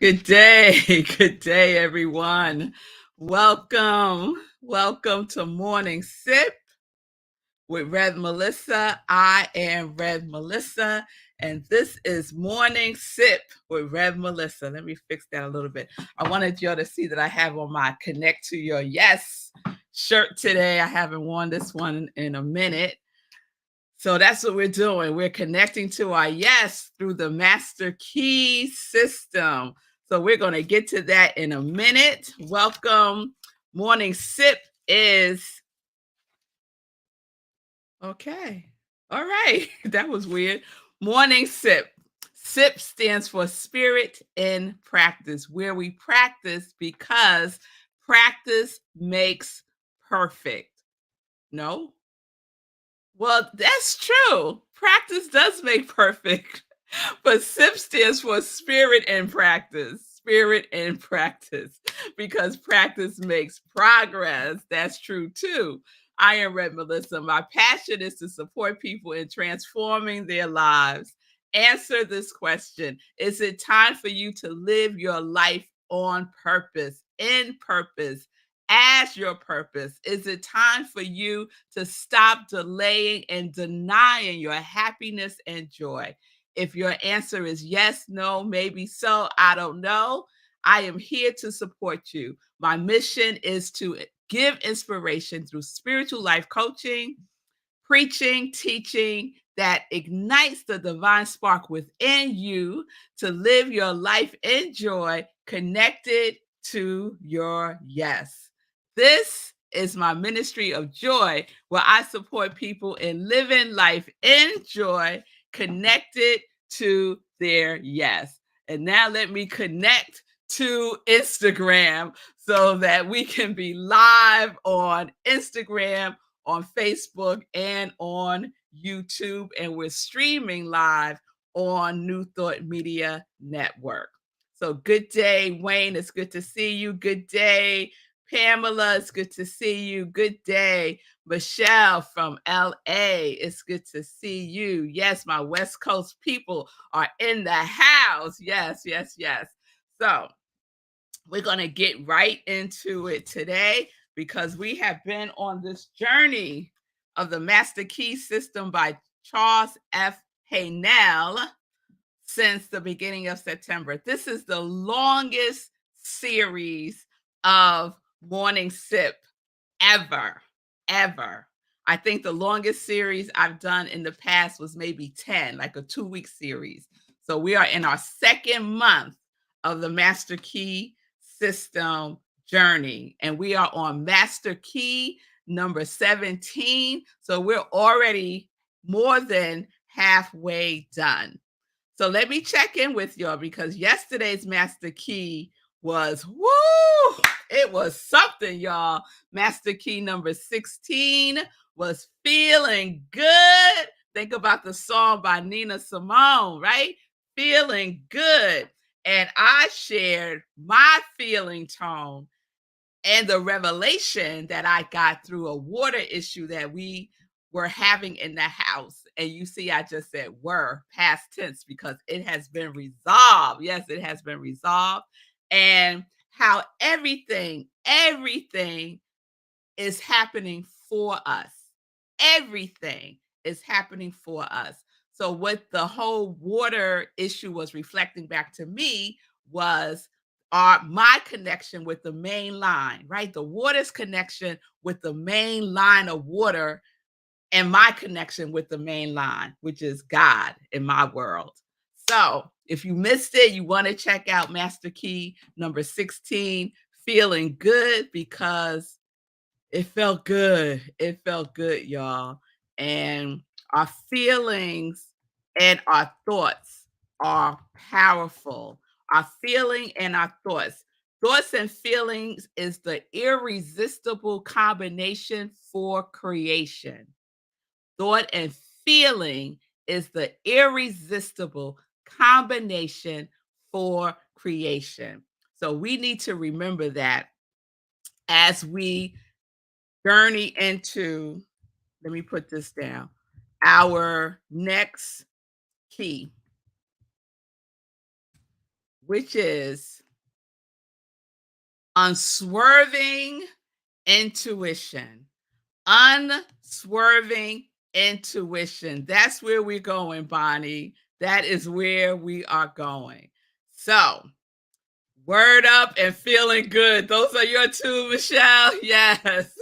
Good day. Good day, everyone. Welcome. Welcome to Morning Sip with Rev Melissa. I am Rev Melissa, and this is Morning Sip with Rev Melissa. Let me fix that a little bit. I wanted y'all to see that I have on my Connect to Your Yes shirt today. I haven't worn this one in a minute. So that's what we're doing. We're connecting to our yes through the master key system. So we're going to get to that in a minute. Welcome. Morning sip is okay. All right. That was weird. Morning sip. SIP stands for Spirit in Practice, where we practice because practice makes perfect. No? Well, that's true. Practice does make perfect. But SIP stands for Spirit and Practice. Spirit and Practice. Because practice makes progress. That's true too. I am Red Melissa. My passion is to support people in transforming their lives. Answer this question. Is it time for you to live your life on purpose, in purpose, as your purpose? Is it time for you to stop delaying and denying your happiness and joy? If your answer is yes, no, maybe so, I don't know, I am here to support you. My mission is to give inspiration through spiritual life coaching, preaching, teaching that ignites the divine spark within you to live your life in joy, connected to your yes. This is my ministry of joy, where I support people in living life in joy, connected to their yes. And now let me connect to Instagram so that we can be live on Instagram, on Facebook, and on YouTube. And we're streaming live on New Thought Media Network. So good day, Wayne. It's good to see you. Good day, Pamela. It's good to see you. Good day, Michelle from LA. It's good to see you. Yes, my West Coast people are in the house. Yes, yes, yes. So we're going to get right into it today because we have been on this journey of the Master Key System by Charles F. Haanel since the beginning of September. This is the longest series of Morning Sip ever, ever. I think the longest series I've done in the past was maybe 10, like a 2-week series. So we are in our second month of the Master Key System journey, and we are on Master Key number 17. So we're already more than halfway done. So let me check in with y'all because yesterday's Master Key was woo! It was something, y'all. Master Key number 16 was feeling good. Think about the song by Nina Simone, right? Feeling good. And I shared my feeling tone and the revelation that I got through a water issue that we were having in the house. And you see, I just said were past tense because it has been resolved. Yes, it has been resolved. And how everything is happening for us. Everything is happening for us. So what the whole water issue was reflecting back to me was my connection with the main line, right? The water's connection with the main line of water and my connection with the main line, which is God in my world. So if you missed it, you want to check out Master Key number 16, Feeling Good, because it felt good. It felt good, y'all. And our feelings and our thoughts are powerful. Our feeling and our thoughts. Thoughts and feelings is the irresistible combination for creation. Thought and feeling is the irresistible combination for creation. So we need to remember that as we journey into, let me put this down, our next key. which is unswerving intuition. Unswerving intuition. That's where we're going, Bonnie. That is where we are going. So, word up and feeling good. Those are your two, Michelle. Yes.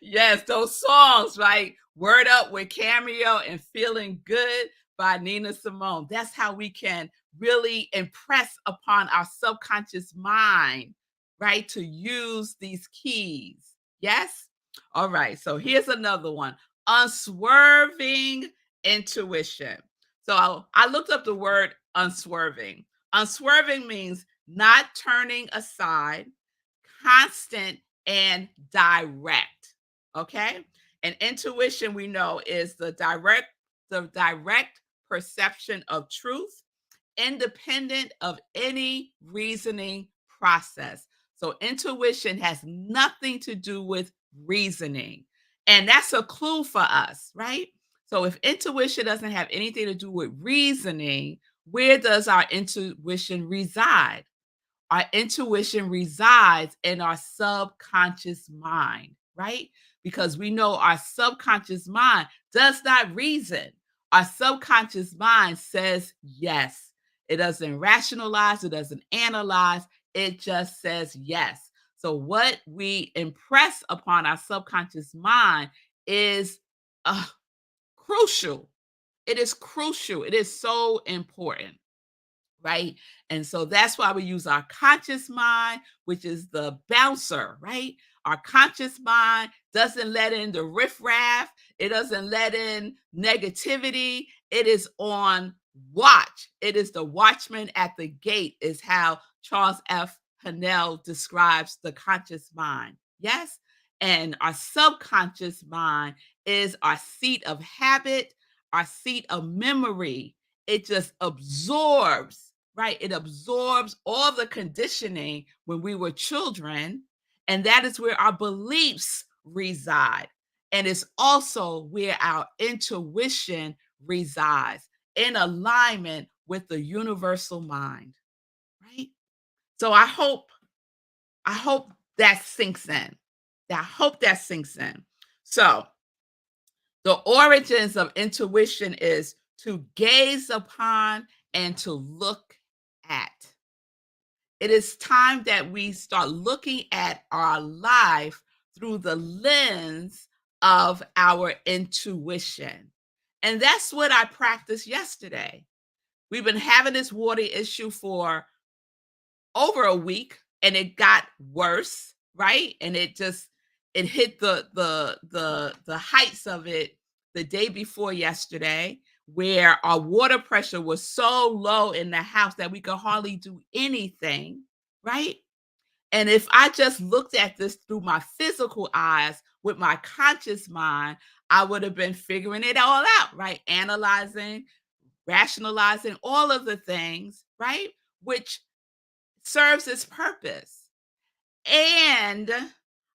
Yes, those songs, right? Word up with Cameo and Feeling Good by Nina Simone. That's how we can really impress upon our subconscious mind, right? To use these keys. Yes? All right. So here's another one, unswerving intuition. So I looked up the word unswerving. Unswerving means not turning aside, constant and direct. Okay? And intuition we know is the direct perception of truth, independent of any reasoning process. So intuition has nothing to do with reasoning. And that's a clue for us, right? So if intuition doesn't have anything to do with reasoning, where does our intuition reside? Our intuition resides in our subconscious mind, right? Because we know our subconscious mind does not reason. Our subconscious mind says yes. It doesn't rationalize, it doesn't analyze, it just says yes. So, what we impress upon our subconscious mind is uh, crucial. It is crucial. It is so important, right? And so that's why we use our conscious mind, which is the bouncer, right? Our conscious mind doesn't let in the riffraff, it doesn't let in negativity. It is on watch. It is the watchman at the gate, is how Charles F. Hannell describes the conscious mind. Yes. And our subconscious mind is our seat of habit, our seat of memory. It just absorbs, right? It absorbs all the conditioning when we were children. And that is where our beliefs reside. And it's also where our intuition resides, in alignment with the universal mind, right? So I hope that sinks in. I hope that sinks in. So the origins of intuition is to gaze upon and to look at. It is time that we start looking at our life through the lens of our intuition. And that's what I practiced yesterday. We've been having this water issue for over a week, and it got worse, right? And it hit the heights of it the day before yesterday, where our water pressure was so low in the house that we could hardly do anything, right? And if I just looked at this through my physical eyes with my conscious mind, I would have been figuring it all out, right? Analyzing, rationalizing all of the things, right? Which serves its purpose. And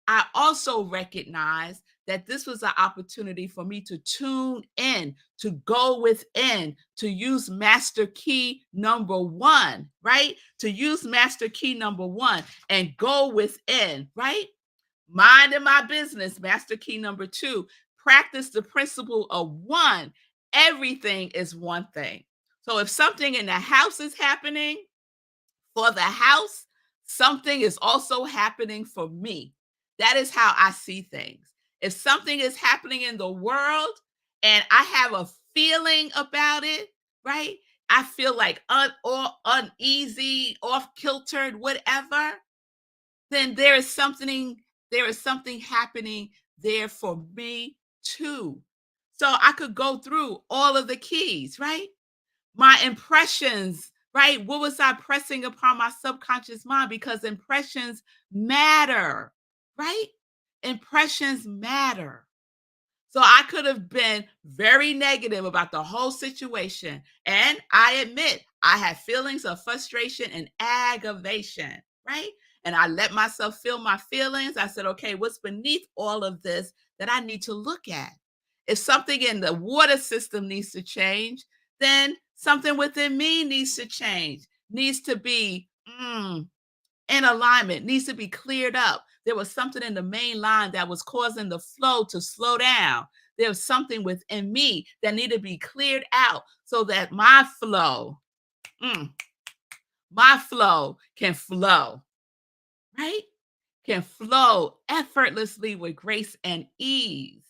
I also recognize that this was an opportunity for me to tune in, to go within, to use master key number one, right? To use master key number one and go within, right? Minding my business, master key number two, practice the principle of one. Everything is one thing. So if something in the house is happening, for the house, something is also happening for me. That is how I see things. If something is happening in the world and I have a feeling about it, right? I feel like or uneasy, off kiltered, whatever, then there is something happening there for me too. So I could go through all of the keys, right? My impressions, right? What was I pressing upon my subconscious mind? Because impressions matter, right? Impressions matter. So I could have been very negative about the whole situation. And I admit I had feelings of frustration and aggravation, right? And I let myself feel my feelings. I said, okay, what's beneath all of this that I need to look at? If something in the water system needs to change, then something within me needs to change, needs to be Mm, in alignment needs to be cleared up. There was something in the main line that was causing the flow to slow down. There was something within me that needed to be cleared out so that mm, my flow can flow, right? Can flow effortlessly with grace and ease.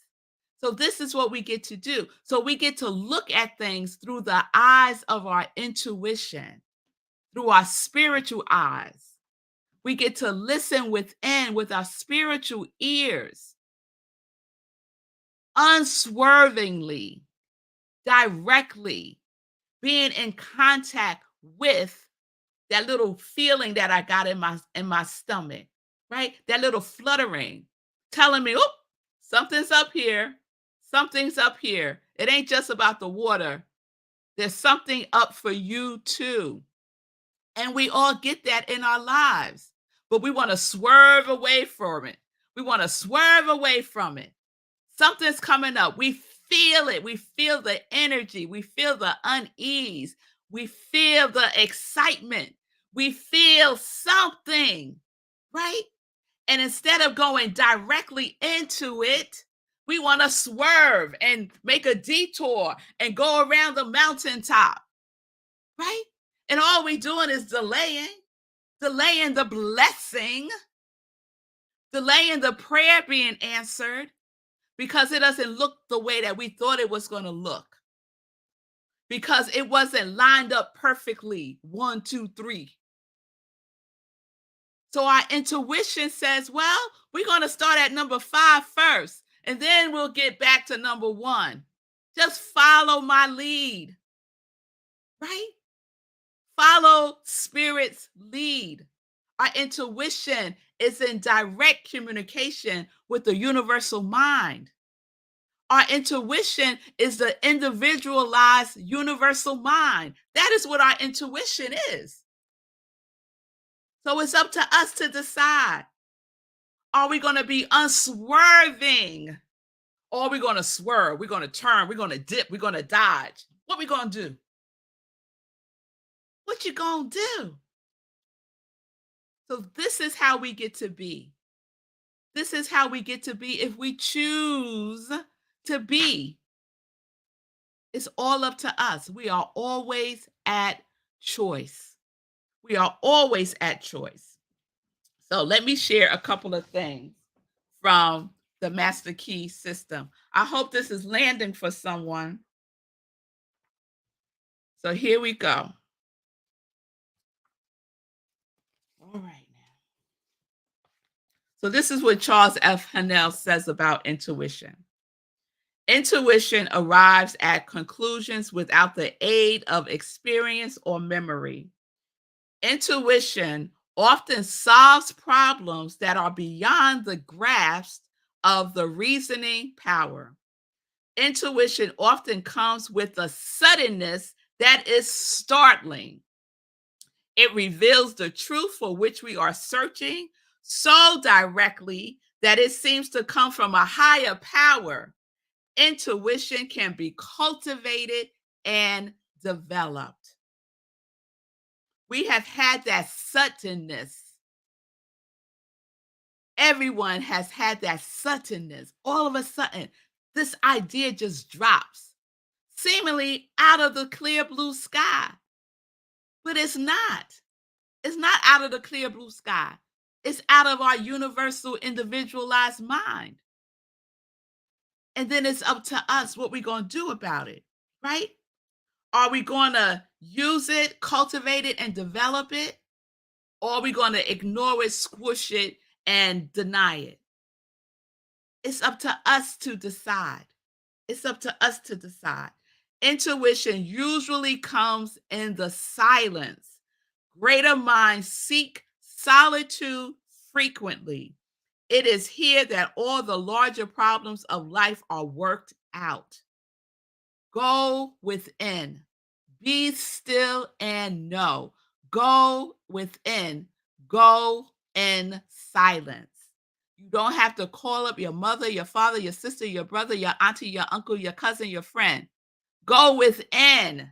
So this is what we get to do. So we get to look at things through the eyes of our intuition, through our spiritual eyes. We get to listen within with our spiritual ears, unswervingly, directly, being in contact with that little feeling that I got in my stomach, right? That little fluttering telling me, "Oh, something's up here. Something's up here." It ain't just about the water. There's something up for you too. And we all get that in our lives. But we want to swerve away from it. We want to swerve away from it. Something's coming up. We feel it. We feel the energy. We feel the unease. We feel the excitement. We feel something, right? And instead of going directly into it, we want to swerve and make a detour and go around the mountaintop, right? And all we doing is delaying the blessing, delaying the prayer being answered because it doesn't look the way that we thought it was going to look, because it wasn't lined up perfectly. One, two, three. So our intuition says, well, we're going to start at number 5 first, and then we'll get back to number 1. Just follow my lead, right? Follow Spirit's lead. Our intuition is in direct communication with the universal mind. Our intuition is the individualized universal mind. That is what our intuition is. So it's up to us to decide. Are we going to be unswerving? Or are we going to swerve? We're going to turn. We're going to dip. We're going to dodge. What we going to do? What you going to do? So this is how we get to be. This is how we get to be if we choose to be. It's all up to us. We are always at choice. We are always at choice. So let me share a couple of things from the Master Key system. I hope this is landing for someone. So here we go. All right now. So this is what Charles F. Hannell says about intuition. Intuition arrives at conclusions without the aid of experience or memory. Intuition often solves problems that are beyond the grasp of the reasoning power. Intuition often comes with a suddenness that is startling. It reveals the truth for which we are searching so directly that it seems to come from a higher power. Intuition can be cultivated and developed. We have had that suddenness. Everyone has had that suddenness. All of a sudden, this idea just drops, seemingly out of the clear blue sky. But it's not. It's not out of the clear blue sky. It's out of our universal individualized mind. And then it's up to us what we're going to do about it, right? Are we going to use it, cultivate it, and develop it? Or are we going to ignore it, squish it, and deny it? It's up to us to decide. It's up to us to decide. Intuition usually comes in the silence. Greater minds seek solitude frequently. It is here that all the larger problems of life are worked out. Go within. Be still and know. Go within. Go in silence. You don't have to call up your mother, your father, your sister, your brother, your auntie, your uncle, your cousin, your friend. Go within.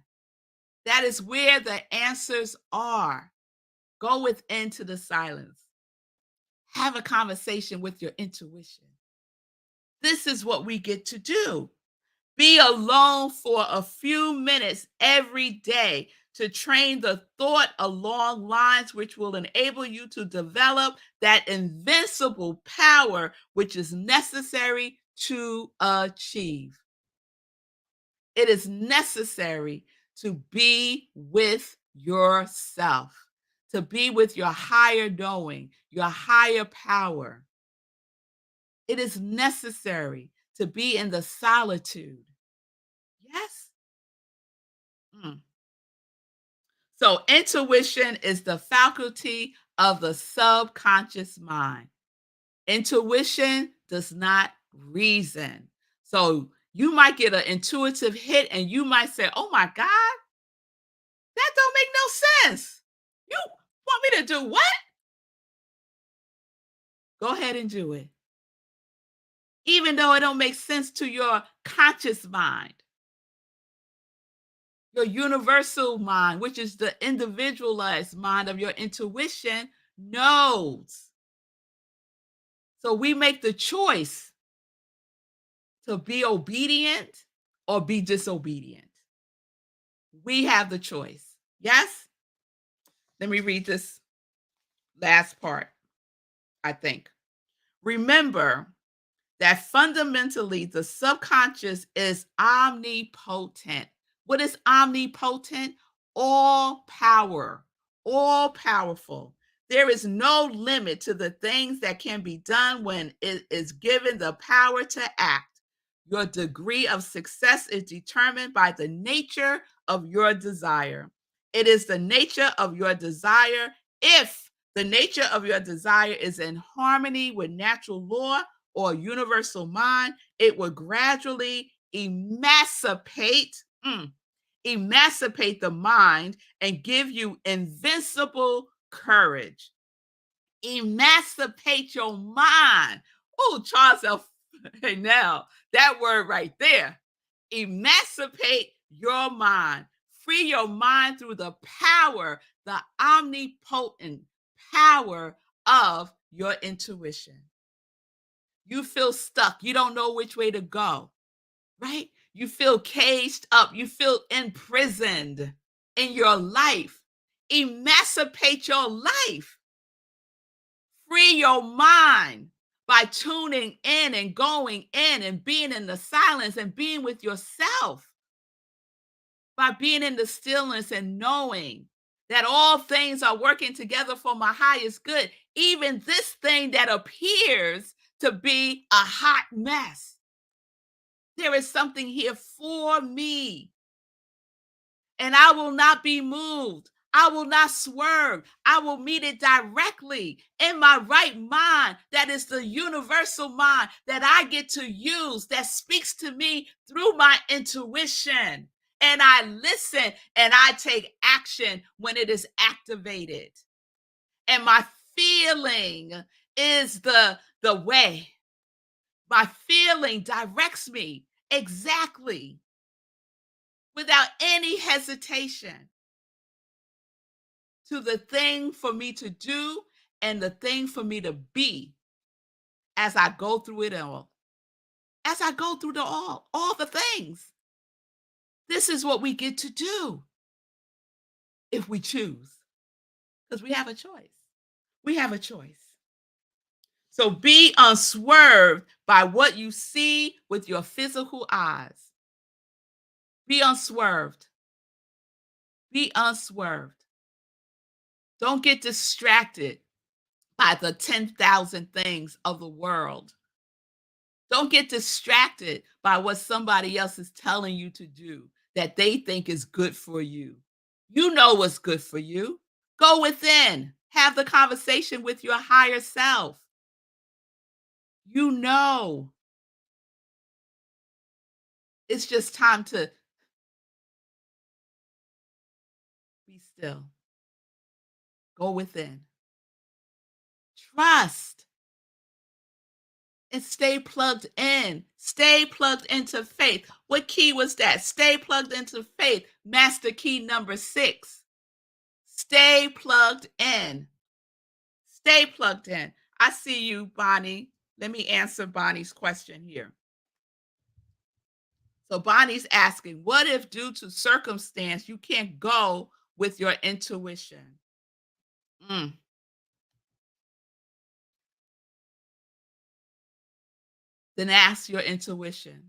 That is where the answers are. Go within to the silence. Have a conversation with your intuition. This is what we get to do. Be alone for a few minutes every day to train the thought along lines which will enable you to develop that invincible power which is necessary to achieve. It is necessary to be with yourself, to be with your higher knowing, your higher power. It is necessary to be in the solitude. Yes? Mm. So, intuition is the faculty of the subconscious mind. Intuition does not reason. So, you might get an intuitive hit and you might say, "Oh my God, that don't make no sense. You want me to do what?" Go ahead and do it. Even though it don't make sense to your conscious mind, your universal mind, which is the individualized mind of your intuition, knows. So we make the choice to be obedient or be disobedient. We have the choice. Yes? Let me read this last part, I think. Remember that fundamentally the subconscious is omnipotent. What is omnipotent? All power, all powerful. There is no limit to the things that can be done when it is given the power to act. Your degree of success is determined by the nature of your desire. It is the nature of your desire. If the nature of your desire is in harmony with natural law, or universal mind, it will gradually emancipate the mind and give you invincible courage. Emancipate your mind. Oh, Charles F. Hey, now that word right there. Emancipate your mind. Free your mind through the power, the omnipotent power of your intuition. You feel stuck. You don't know which way to go, right? You feel caged up. You feel imprisoned in your life. Emancipate your life. Free your mind by tuning in and going in and being in the silence and being with yourself. By being in the stillness and knowing that all things are working together for my highest good. Even this thing that appears to be a hot mess. There is something here for me, and I will not be moved. I will not swerve. I will meet it directly in my right mind. That is the universal mind that I get to use, that speaks to me through my intuition. And I listen and I take action when it is activated. And my feeling is the way. My feeling directs me exactly without any hesitation to the thing for me to do and the thing for me to be as I go through it all. As I go through all the things. This is what we get to do if we choose, because we have a choice. We have a choice. So be unswerved by what you see with your physical eyes. Be unswerved. Be unswerved. Don't get distracted by the 10,000 things of the world. Don't get distracted by what somebody else is telling you to do that they think is good for you. You know what's good for you. Go within. Have the conversation with your higher self. You know. It's just time to be still. Go within. Trust and stay plugged in. Stay plugged into faith. What key was that? Stay plugged into faith. Master key number 6. Stay plugged in. Stay plugged in. I see you, Bonnie. Let me answer Bonnie's question here. So Bonnie's asking, what if due to circumstance you can't go with your intuition? Mm. Then ask your intuition.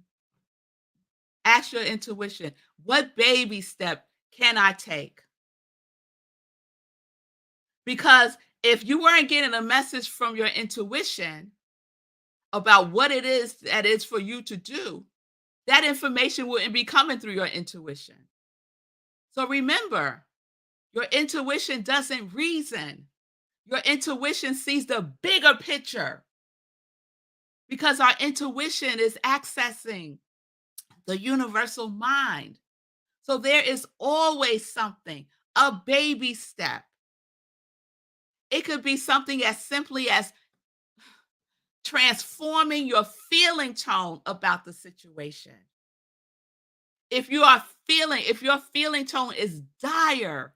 Ask your intuition, what baby step can I take? Because if you weren't getting a message from your intuition about what it is that is for you to do, that information wouldn't be coming through your intuition. So remember, your intuition doesn't reason. Your intuition sees the bigger picture because our intuition is accessing the universal mind. So there is always something, a baby step. It could be something as simply as transforming your feeling tone about the situation. If your feeling tone is dire,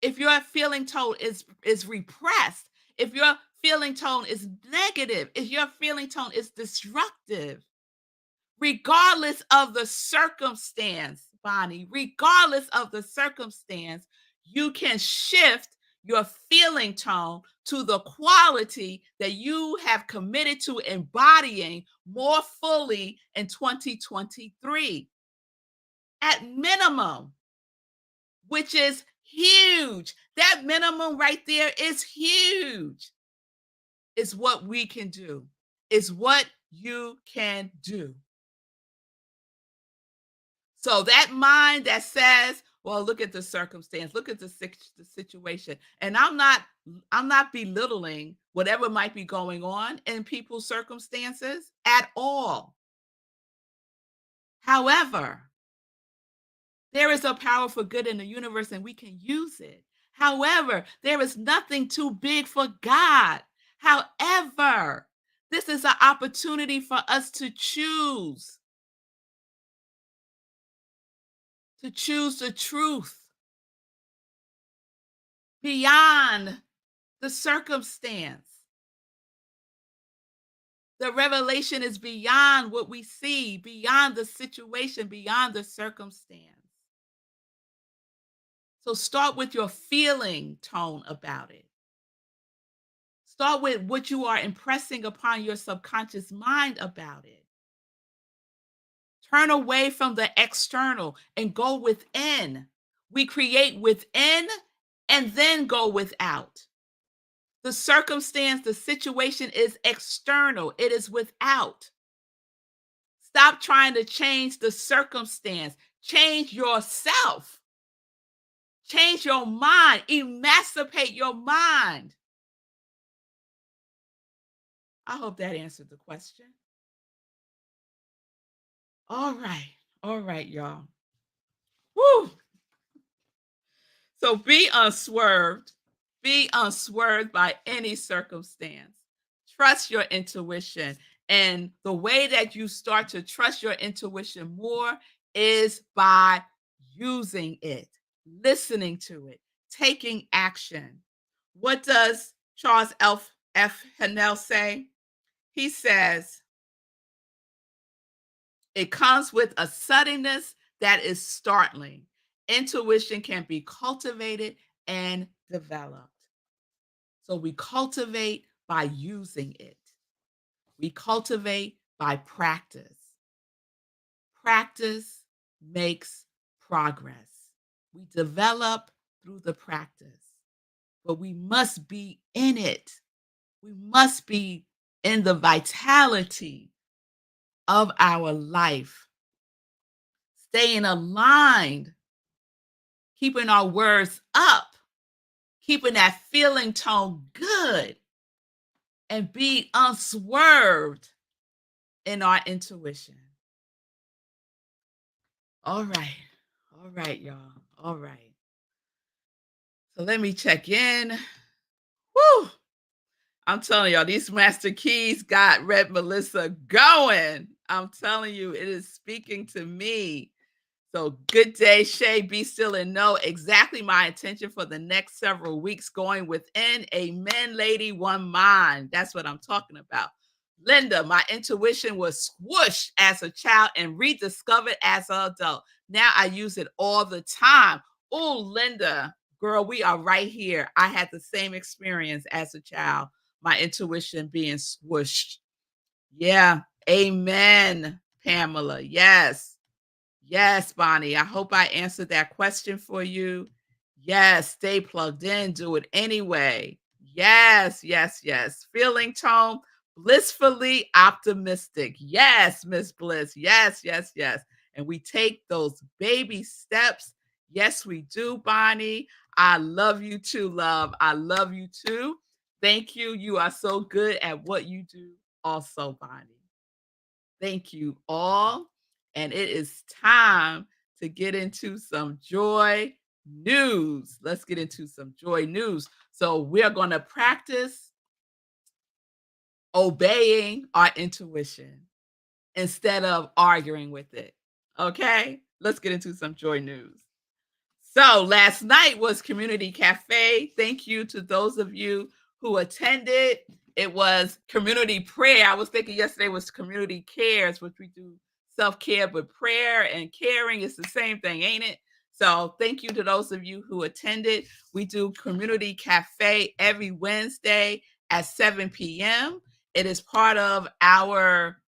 if your feeling tone is repressed, if your feeling tone is negative, if your feeling tone is destructive, regardless of the circumstance, Bonnie, regardless of the circumstance, you can shift your feeling tone to the quality that you have committed to embodying more fully in 2023 at minimum, which is huge. That minimum right there is huge. Is what we can do. Is what you can do. So that mind that says, well, look at the circumstance, look at the situation. And I'm not belittling whatever might be going on in people's circumstances at all. However, there is a power for good in the universe and we can use it. However, there is nothing too big for God. However, this is an opportunity for us to choose the truth beyond the circumstance. The revelation is beyond what we see, beyond the situation, beyond the circumstance. So start with your feeling tone about it. Start with what you are impressing upon your subconscious mind about it. Turn away from the external and go within. We create within and then go without. The circumstance, the situation is external, it is without. Stop trying to change the circumstance. Change yourself. Change your mind. Emancipate your mind. I hope that answered the question. All right. All right, y'all. Woo! So be unswerved. Be unswerved by any circumstance. Trust your intuition. And the way that you start to trust your intuition more is by using it, listening to it, taking action. What does Charles F. Hennell say? He says, it comes with a suddenness that is startling. Intuition can be cultivated and developed. So we cultivate by using it. We cultivate by practice. Practice makes progress. We develop through the practice, but we must be in it. We must be in the vitality of our life, staying aligned, keeping our words up, keeping that feeling tone good, and be unswerved in our intuition. All right. All right, y'all. All right. So let me check in. Woo! I'm telling y'all, these master keys got Red Melissa going. I'm telling you, it is speaking to me. So good day, Shay. Be still and know exactly my intention for the next several weeks going within. Amen, lady, one mind. That's what I'm talking about. Linda, my intuition was swoosh as a child and rediscovered as an adult. Now I use it all the time. Oh, Linda, girl, we are right here. I had the same experience as a child, my intuition being swooshed. Yeah. Amen, Pamela. Yes. Yes, Bonnie. I hope I answered that question for you. Yes, stay plugged in, do it anyway. Yes, yes, yes. Feeling tone, blissfully optimistic. Yes, Miss Bliss. Yes, yes, yes. And we take those baby steps. Yes, we do, Bonnie. I love you too, love. I love you too. Thank you. You are so good at what you do, also, Bonnie. Thank you all. And it is time to get into some joy news. Let's get into some joy news. So, we're going to practice obeying our intuition instead of arguing with it. Okay? Let's get into some joy news. So last night was Community Cafe. Thank you to those of you who attended. It was community prayer. I was thinking yesterday was community cares, which we do self-care, but prayer and caring is the same thing, ain't it? So thank you to those of you who attended. We do Community Cafe every Wednesday at 7 p.m. It is part of our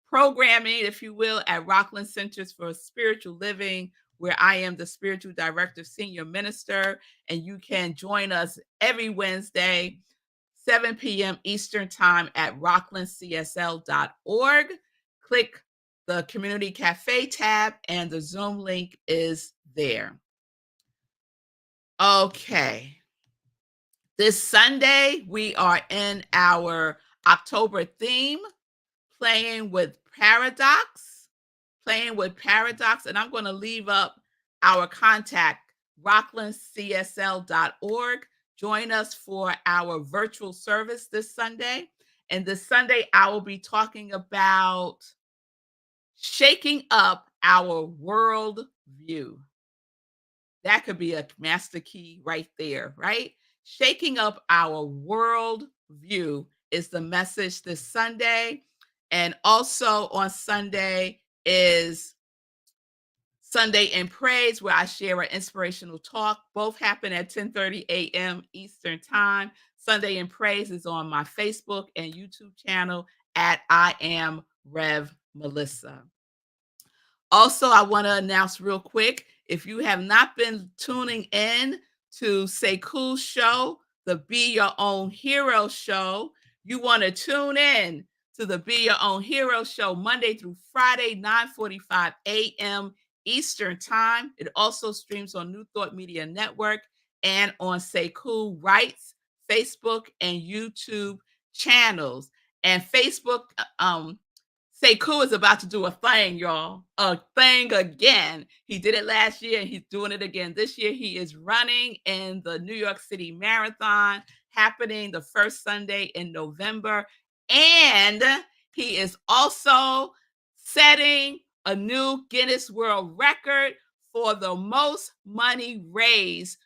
programming, if you will, at Rockland Centers for Spiritual Living, where I am the spiritual director, senior minister, and you can join us every Wednesday, 7 p.m. Eastern Time at rocklandcsl.org. Click the Community Cafe tab, and the Zoom link is there. Okay. This Sunday, we are in our October theme, playing with paradox, and I'm going to leave up our contact, rocklandcsl.org. Join us for our virtual service this Sunday. And this Sunday, I will be talking about shaking up our world view. That could be a master key right there, right? Shaking up our world view is the message this Sunday. And also on Sunday is Sunday in Praise, where I share an inspirational talk. Both happen at 10:30 a.m. Eastern Time. Sunday in Praise is on my Facebook and YouTube channel at I Am Rev Melissa. Also, I want to announce real quick, if you have not been tuning in to Sekou's show, the Be Your Own Hero show, you want to tune in to the Be Your Own Hero show Monday through Friday, 9:45 a.m. Eastern Time. It also streams on New Thought Media Network and on Sekou Writes Facebook and YouTube channels. And Facebook, Sekou is about to do a thing, y'all. A thing again. He did it last year and he's doing it again this year. He is running in the New York City Marathon, happening the first Sunday in November. And he is also setting a new Guinness World Record for the most money raised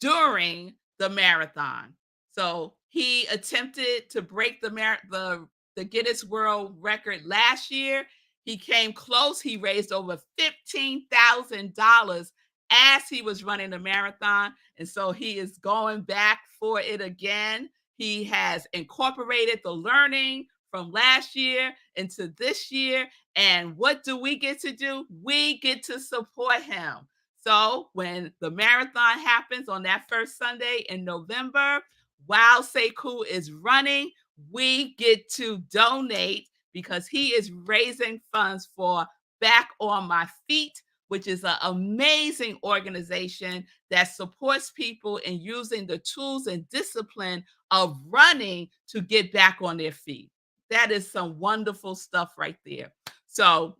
during the marathon. So he attempted to break the Guinness World Record last year. He came close. He raised over $15,000 as he was running the marathon. And so he is going back for it again. He has incorporated the learning from last year into this year. And what do we get to do? We get to support him. So when the marathon happens on that first Sunday in November, while Sekou is running, we get to donate because he is raising funds for Back on My Feet, which is an amazing organization that supports people in using the tools and discipline of running to get back on their feet. That is some wonderful stuff right there. So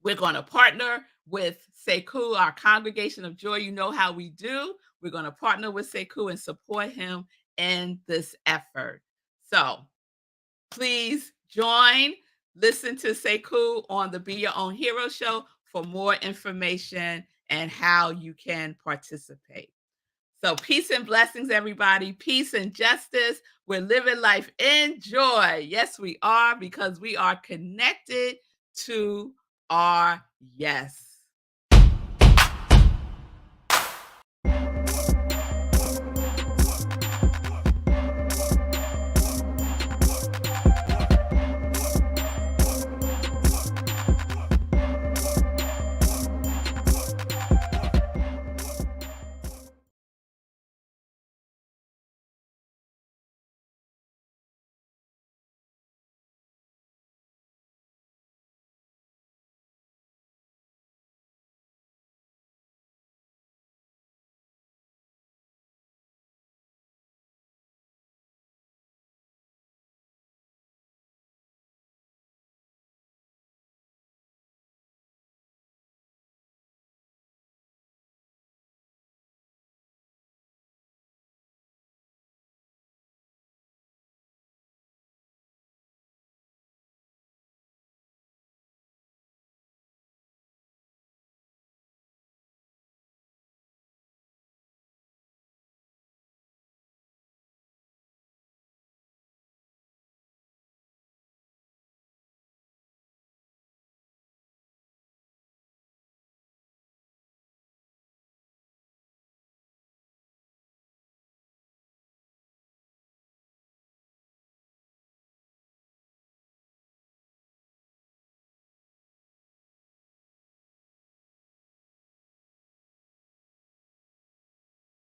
we're going to partner with Sekou, our Congregation of Joy. You know how we do. We're going to partner with Sekou and support him in this effort. So please join, listen to Sekou on the Be Your Own Hero show for more information and how you can participate. So, peace and blessings, everybody. Peace and justice. We're living life in joy. Yes, we are, because we are connected to our yes.